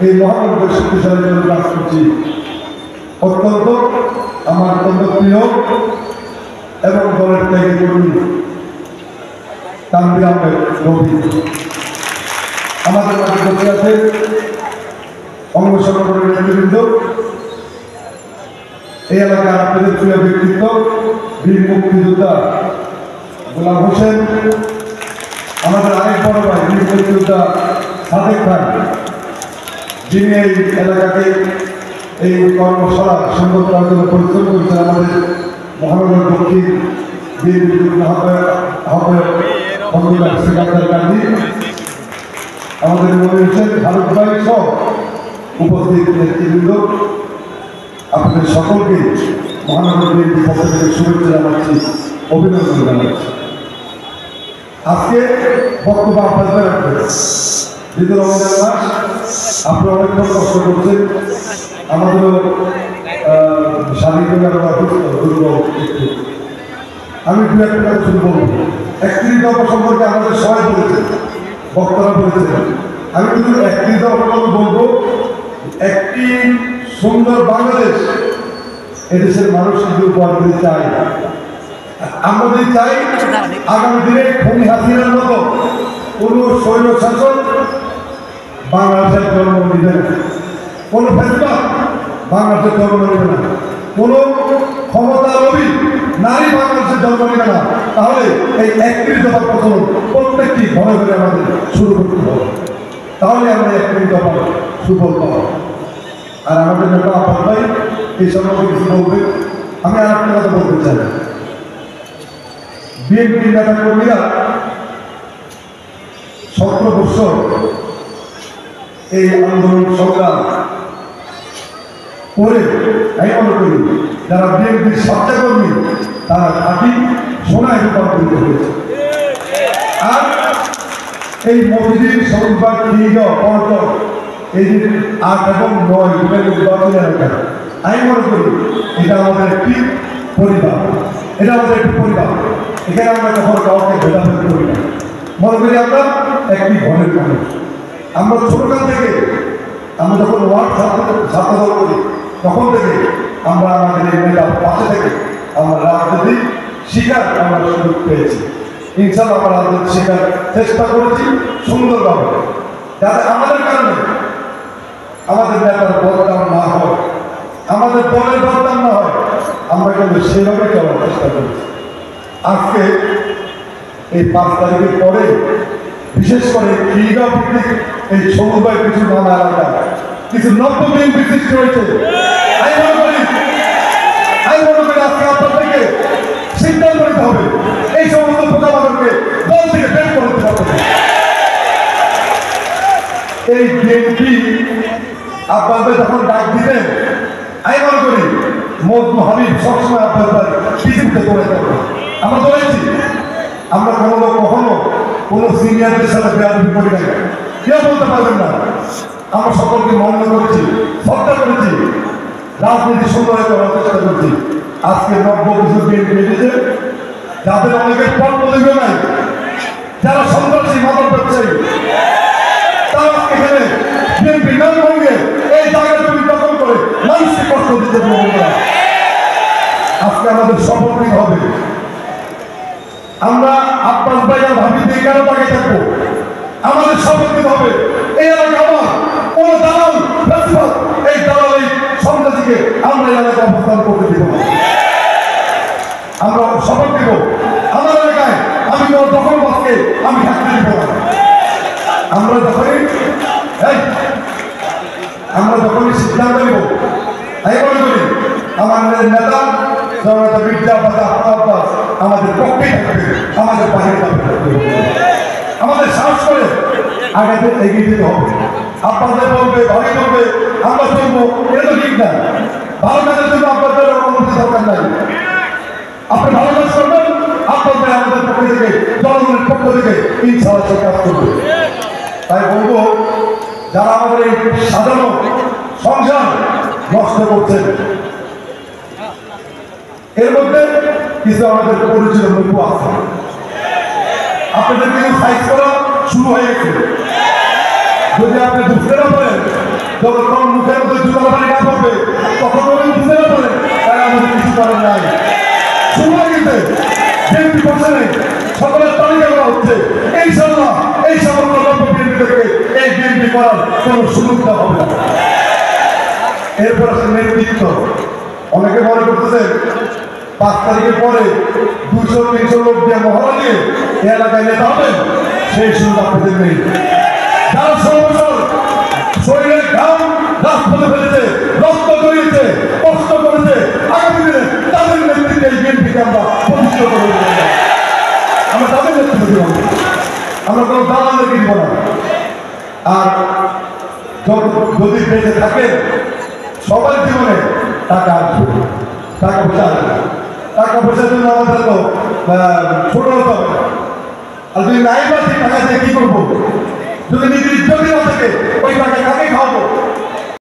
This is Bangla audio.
এই মহানগর শক্তিশালী জন্য কাজ করছি। অত্যন্ত আমার অত্যন্ত প্রিয় এবং দলের থেকে কর্মী তানভীর আহমেদ রবি আমাদের মাঝে বসে আছে। অঙ্গ সংগঠনের নেতৃবৃন্দ, এই এলাকার আপনাদের প্রিয় ব্যক্তিত্ব বীর মুক্তিযোদ্ধা গোলাম হোসেন, আমাদের আরেক বড় ভাই বীর মুক্তিযোদ্ধা সাদেক খান, যিনি এই এলাকাকে এই কর্মশালা সুন্দর করার জন্য পরিশ্রম করেছেন। আমাদের মহানগর দক্ষিণ বীর আহ্বায়ক বন্ধুরা সিকান্দার গান্ধী, আমাদের মনে হচ্ছেন ভারত ভাই সহ উপস্থিত নেতৃবৃন্দ, আপনাদের সকলকে মহানগর বিএনপির পক্ষ থেকে শুভেচ্ছা জানাচ্ছি, অভিনন্দন জানাচ্ছি। আজকে বক্তব্য আপনাদের রাখবেন যেহেতু রমজান মাস, আপনারা অনেকক্ষণ কষ্ট করছেন, আমাদেরও শারীরিকভাবে আমি দু একটা কথা শুরু বলব। 31 দফা সম্পর্কে আমাদের সবাই বলেছেন, বক্তারা বলেছেন। আমি কিন্তু 31 দফা বলবো, একটি সুন্দর বাংলাদেশ এদেশের মানুষ কিন্তু উপহার দিতে চাই। আমরা যদি চাই আগামী দিনে খুনি হাসিনার মতো কোন স্বৈর শাসন বাংলাদেশের জন্ম নিবে না, কোন ফেসবাক বাংলাদেশের জন্ম নিবে না, কোন ক্ষমতা লোভী নারী বাংলাদেশের জন্ম নিবে না। তাহলে এই 31 দফার প্রচলন প্রত্যেকটি ঘরে ঘরে আমাদের শুরু করতে হবে, তাহলে আমরা 31 দফার সুফল পাবো। আর আমাদের নেতা আব্বাস ভাই এই সম্পর্কে কিছু বলবে। আমি আর একটা কথা বলতে চাই, বিএনপি নেতা কর্মীরা 17 বছর এই আন্দোলন সংগ্রাম করে আমি মনে করি যারা বিএনপির স্বেচ্ছাকর্মী তারা খাঁটি সোনায় রূপান্তরিত হয়েছে। আর এই মসজিদ শনিবার পর্যটন এই যে 8 এবং 9 নির্বাচনী এলাকা, আমি মনে করি এটা আমাদের একটি পরিবার, এটা আমাদের একটি পরিবার। এখানে আমরা কখনো কাউকে ভেদাভেদ করি না, মনে করি আমরা একটি ঘরের মানুষ। আমরা ছোটকাল থেকে আমরা যখন ওয়ার্ড ছাত্র দল করি তখন থেকে আমরা আমাদের এই নেতার পাশে থেকে আমরা রাজনীতি শিকার আমরা সুযোগ পেয়েছি। ইনশাল্লাহ আমরা রাজনীতি শিকার চেষ্টা করেছি সুন্দরভাবে, যাতে আমাদের কারণে আমাদের নেতার বদনাম না হয়, আমাদের দলের বদনাম না হয়, আমরা কিন্তু সেভাবে চলার চেষ্টা করেছি। আজকে এই 5 তারিখের পরে বিশেষ করে খিলগাঁও ভিত্তিক এই সমুদ্রের কিছু নানা এলাকা কিছু নব্য বিএনপি সৃষ্টি হয়েছে। আমি মনে করি আজকে আপনাদেরকে সিদ্ধান্ত নিতে হবে এই সমস্ত প্রজাতন্ত্রকে দল থেকে বের করে দিতে হবে। এই বিএনপি আপনাদের যখন ডাক দিতেন, আমি মনে করি মজনু হাবিব সবসময় আপনাদের পৃথিবীতে করে থাকবে। আমরা বলেছি আমরা কখনো কোনো সিনিয়রদের সাথে বেয়াদবি করি নাই, কেউ বলতে পারবেন না। আমরা সকলকে মান্য করেছি, শ্রদ্ধা করেছি, রাজনীতি সুন্দর করার চেষ্টা করছি। আজকে নব্য কিছু বিএনপি এসেছে যাদের অনেকের পথ প্রদীপ নাই, যারা সন্ত্রাসী মাদক ব্যবসায়ী, তারা আজকে এখানে বিএনপি নাম ভঙ্গে এই জায়গা তুমি দখল করে মানুষকে কষ্ট দিতে পারবো না। আজকে আমাদের শপথ নিতে হবে, আমরা আব্বাস ভাইয়া ভাবিতে কেন তাকে থাকবো, আমাদের শপথ নিতে হবে এই এলাকা আমার কোন দালাল এই দালাল এই সন্ত্রাসীকে আমরা এই এলাকায় অবস্থান করতে দিব না। আমরা শপথ দিব আমার এলাকায় আমি কোনো দখলবাজকে আমি থাকতে দিব না। আমরা যখনই সিদ্ধান্ত নিব, আমি মনে করি আমাদের নেতা জনতা বিদ্যাপতি আব্বাস আমাদের পক্ষে থাকবে, আমাদের বাইরে থাকবে। আমাদের সাহস করে আগাতে এগিয়ে যেতে হবে। আপনাদের বলবে ভাবি বলবে আমরা চলবো, এটা তো ঠিক না। ভালো কাজের জন্য আপনাদের অনুমতি দরকার নাই। আপনি ভালো কাজ করবেন, আপনাদের আমাদের পক্ষ থেকে জনগণের পক্ষ থেকে ইনশাআল্লাহ সে কাজ করবে। তাই বলবো যারা আমাদের এই সাজানো সংসার নষ্ট করছেন, এর মধ্যে কিছু আমাদের পরিচিত লোক আছে, আপনাদের কিন্তু সাইজ করা শুরু হয়ে গেছে। যদি আপনি বুঝতে না পারেন করার কোনো সুযোগ দেওয়া হবে না। এরপর আছে নেতৃত্ব। অনেকে মনে করতেছেন 5 তারিখের পরে 200-300 লোক দিয়ে মহড়া দিয়ে এই এলাকায় নেতা হবেন, সেই সুযোগ আপনাদের নেই। যারা 16 বছর শরীরের ঘাম রাজপথে ফেলেছে, রক্ত জড়িয়েছে, কষ্ট করেছে, আগামী দিনে তাদের নেতৃত্বে এই বিএনপিকে আমরা প্রতিষ্ঠিত করে দেব। আমরা তাদের নেতৃত্ব দিব, আমরা কোনো দালালদেরকে দিব না। আর যদি বেঁচে থাকে সবার জীবনে টাকা আসবে, টাকা পয়সা আসবে। টাকা পয়সার জন্য আমাদের তো ছোট হতে হবে না। আর যদি নাই পাচ্ছি টাকা দিয়ে কি করবো? যদি নিজের ইজ্জতই না থাকে ওই টাকা